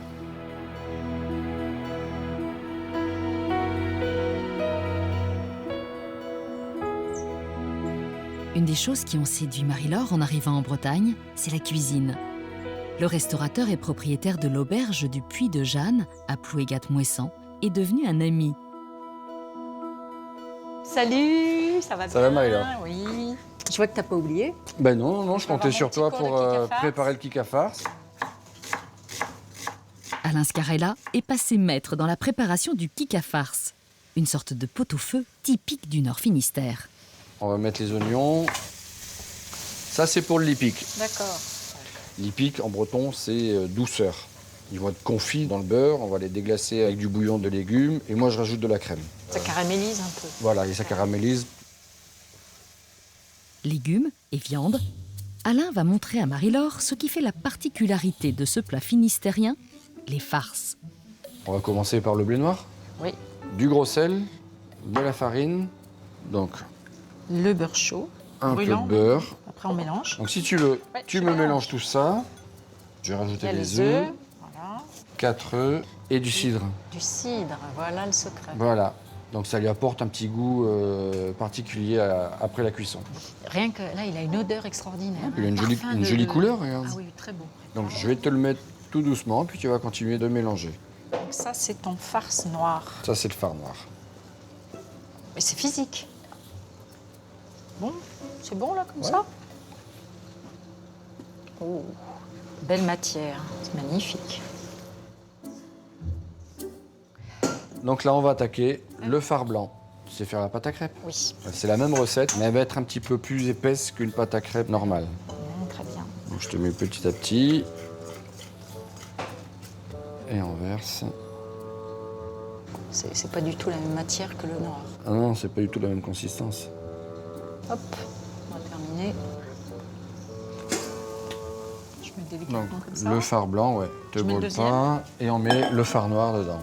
Une des choses qui ont séduit Marie-Laure en arrivant en Bretagne, c'est la cuisine. Le restaurateur et propriétaire de l'auberge du Puy de Jeanne, à Plouégat-Mouessant, est devenu un ami. Salut, ça va bien? Ça va, Marie-Laure? Oui. Je vois que t'as pas oublié. Ben non, je comptais sur toi pour préparer le kika-farce. Alain Scarella est passé maître dans la préparation du kika-farce, une sorte de pot-au-feu typique du Nord Finistère. On va mettre les oignons. Ça, c'est pour le lipic. D'accord. Lipic, en breton, c'est douceur. Ils vont être confits dans le beurre, on va les déglacer avec du bouillon de légumes, et moi, je rajoute de la crème. Ça caramélise un peu. Voilà, et ça caramélise. Légumes et viande, Alain va montrer à Marie-Laure ce qui fait la particularité de ce plat finistérien, les farces. On va commencer par le blé noir. Oui. Du gros sel, de la farine, donc le beurre chaud, un brûlant. peu de beurre. Après, on mélange. Donc si tu veux, tu me mélanges tout ça. Je vais rajouter les œufs. Voilà. 4 œufs et du cidre. Du cidre, voilà le secret. Voilà. Donc ça lui apporte un petit goût particulier après la cuisson. Rien que là, il a une odeur extraordinaire. Il a une jolie couleur, regarde. Ah oui, très beau. Donc je vais te le mettre tout doucement, puis tu vas continuer de mélanger. Donc ça, c'est ton farce noir. Ça, c'est le fard noir. Mais c'est physique. Bon, c'est bon là, comme ça? Oh, belle matière, c'est magnifique. Donc là, on va attaquer le fard blanc. Tu sais faire la pâte à crêpes? Oui. C'est la même recette, mais elle va être un petit peu plus épaisse qu'une pâte à crêpes normale. Très bien. Donc je te mets petit à petit. Et on verse. C'est pas du tout la même matière que le noir. Ah non, c'est pas du tout la même consistance. Hop, on va terminer. Je Donc, le fard blanc, ouais, te brûle pas. Et on met le fard noir dedans.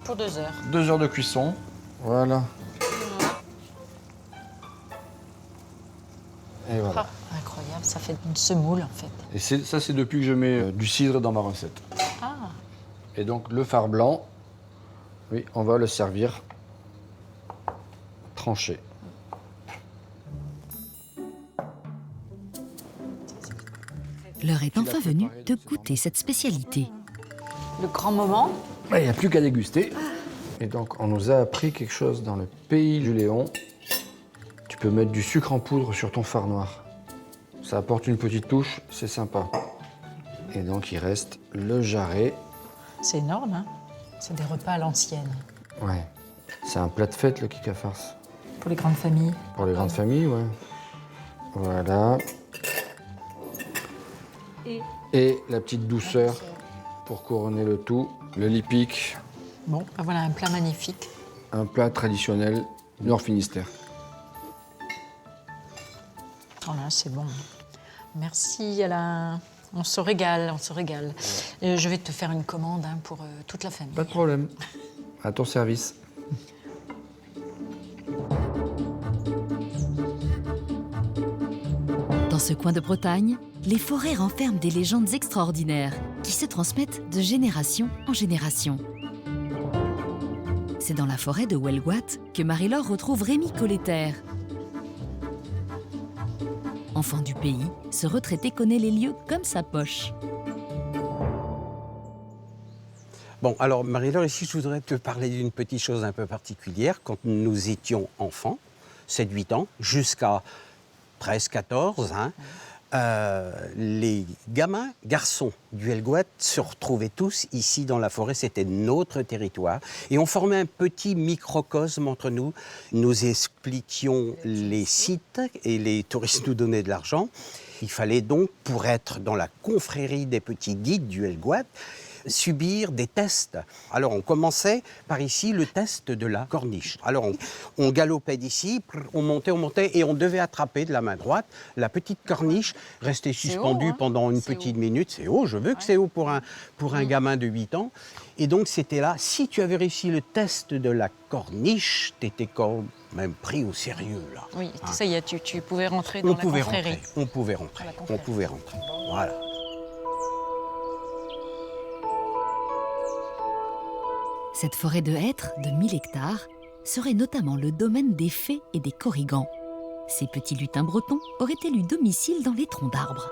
Pour 2 heures. 2 heures de cuisson, voilà. Et voilà. Ah, incroyable, ça fait une semoule en fait. Et ça, c'est depuis que je mets du cidre dans ma recette. Ah. Et donc, le fard blanc, oui, on va le servir tranché. L'heure est enfin venue de goûter cette spécialité. Le grand moment. Il n'y a plus qu'à déguster. Et donc, on nous a appris quelque chose dans le pays du Léon. Tu peux mettre du sucre en poudre sur ton fard noir. Ça apporte une petite touche, c'est sympa. Et donc, il reste le jarret. C'est énorme, hein? C'est des repas à l'ancienne. Ouais. C'est un plat de fête, le kika farce. Pour les grandes familles. Pour les grandes familles, ouais. Voilà. Et la petite douceur pour couronner le tout, le lipic. Bon, ben voilà un plat magnifique. Un plat traditionnel Nord-Finistère. Voilà, c'est bon. Merci Alain. On se régale, on se régale. Je vais te faire une commande hein, pour toute la famille. Pas de problème. À ton service. Dans ce coin de Bretagne, les forêts renferment des légendes extraordinaires qui se transmettent de génération en génération. C'est dans la forêt de Huelgoat que Marie-Laure retrouve Rémi Colletter. Enfant du pays, ce retraité connaît les lieux comme sa poche. Bon, alors Marie-Laure, ici je voudrais te parler d'une petite chose un peu particulière. Quand nous étions enfants, 7-8 ans, jusqu'à 13-14, les gamins, garçons du Huelgoat se retrouvaient tous ici dans la forêt, c'était notre territoire. Et on formait un petit microcosme entre nous. Nous expliquions les sites et les touristes nous donnaient de l'argent. Il fallait donc, pour être dans la confrérie des petits guides du Huelgoat, subir des tests. Alors on commençait par ici le test de la corniche. Alors on galopait d'ici, on montait et on devait attraper de la main droite la petite corniche, rester suspendue pendant une petite minute. C'est haut, je veux que c'est haut pour un gamin de 8 ans. Et donc c'était là, si tu avais réussi le test de la corniche, t'étais quand même pris au sérieux là. Oui, ça y est, tu pouvais rentrer dans la confrérie. On pouvait rentrer. Voilà. Cette forêt de hêtres de 1000 hectares serait notamment le domaine des fées et des corrigans. Ces petits lutins bretons auraient élu domicile dans les troncs d'arbres.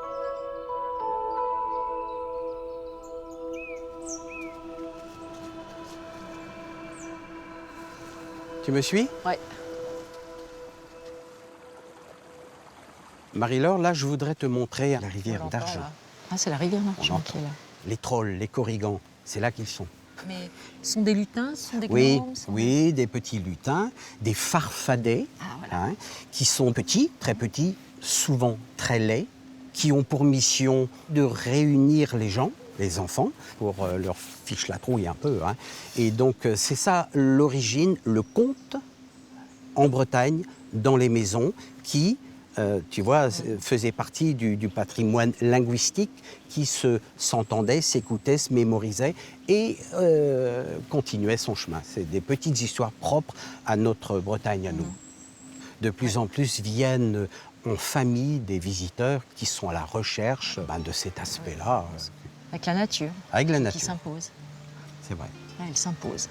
Tu me suis ? Oui. Marie-Laure, là, je voudrais te montrer la rivière d'Argent. Ah, c'est la rivière d'Argent qui est là. Les trolls, les corrigans, c'est là qu'ils sont. Mais ce sont des lutins, ce sont des gnomes, oui, des petits lutins, des farfadets, qui sont petits, très petits, souvent très laids, qui ont pour mission de réunir les gens, les enfants, pour leur fiche la trouille un peu. Et donc, c'est ça l'origine, le conte en Bretagne, dans les maisons, qui, tu vois, faisait partie du patrimoine linguistique qui s'entendait, s'écoutait, se mémorisait et continuait son chemin. C'est des petites histoires propres à notre Bretagne, à nous. De plus en plus viennent en famille des visiteurs qui sont à la recherche de cet aspect-là. Avec la nature. Avec la nature. Qui s'impose. C'est vrai. Elle s'impose.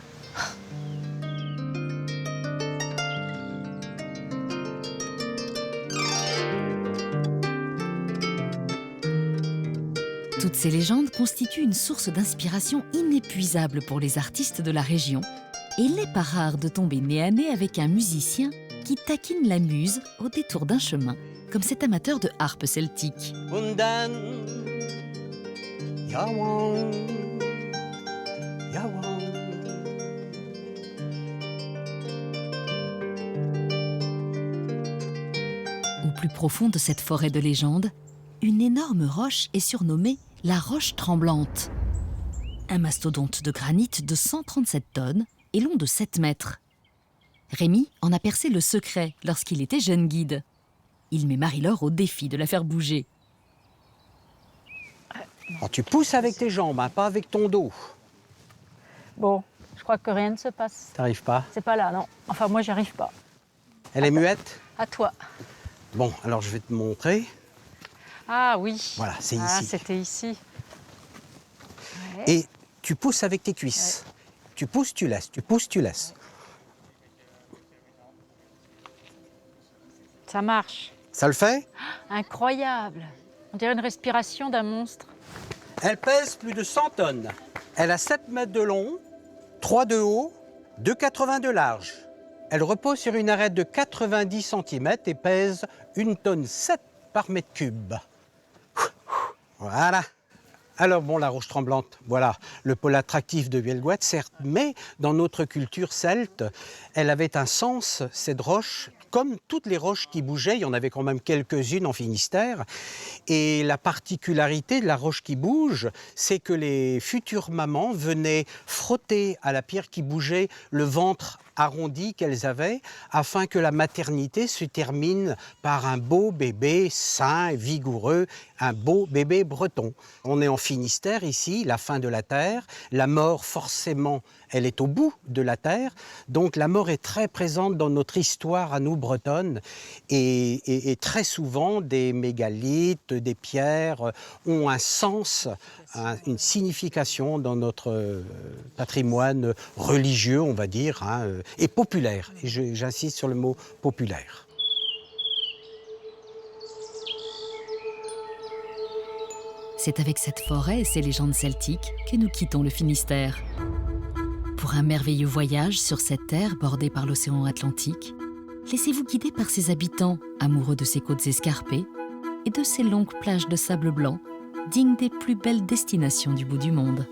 Toutes ces légendes constituent une source d'inspiration inépuisable pour les artistes de la région. Et il n'est pas rare de tomber nez à nez avec un musicien qui taquine la muse au détour d'un chemin, comme cet amateur de harpe celtique. Au plus profond de cette forêt de légende, une énorme roche est surnommée la roche tremblante. Un mastodonte de granit de 137 tonnes et long de 7 mètres. Rémi en a percé le secret lorsqu'il était jeune guide. Il met Marie-Laure au défi de la faire bouger. Alors, tu pousses avec tes jambes, hein, pas avec ton dos. Bon, je crois que rien ne se passe. T'arrives pas? C'est pas là, non. Enfin, moi, j'y arrive pas. Elle est muette? À toi. Bon, alors je vais te montrer. Ah oui. Voilà, c'est Ah, ici. c'était ici. Ouais. Et tu pousses avec tes cuisses. Ouais. Tu pousses, tu laisses, tu pousses, tu laisses. Ça marche. Ça le fait? Incroyable. On dirait une respiration d'un monstre. Elle pèse plus de 100 tonnes. Elle a 7 mètres de long, 3 de haut, 2,80 de large. Elle repose sur une arête de 90 cm et pèse 1,7 tonne par mètre cube. Voilà. Alors bon, la roche tremblante, voilà, le pôle attractif de Huelgoat, certes, mais dans notre culture celte, elle avait un sens, cette roche, comme toutes les roches qui bougeaient, il y en avait quand même quelques-unes en Finistère. Et la particularité de la roche qui bouge, c'est que les futures mamans venaient frotter à la pierre qui bougeait le ventre arrondi qu'elles avaient, afin que la maternité se termine par un beau bébé sain et vigoureux, un beau bébé breton. On est en Finistère ici, la fin de la terre, la mort forcément, elle est au bout de la terre, donc la mort est très présente dans notre histoire à nous bretonnes, et très souvent des mégalithes, des pierres ont un sens, une signification dans notre patrimoine religieux, on va dire, hein, et populaire. Et j'insiste sur le mot populaire. C'est avec cette forêt et ses légendes celtiques que nous quittons le Finistère. Pour un merveilleux voyage sur cette terre bordée par l'océan Atlantique, laissez-vous guider par ses habitants, amoureux de ses côtes escarpées et de ses longues plages de sable blanc, dignes des plus belles destinations du bout du monde.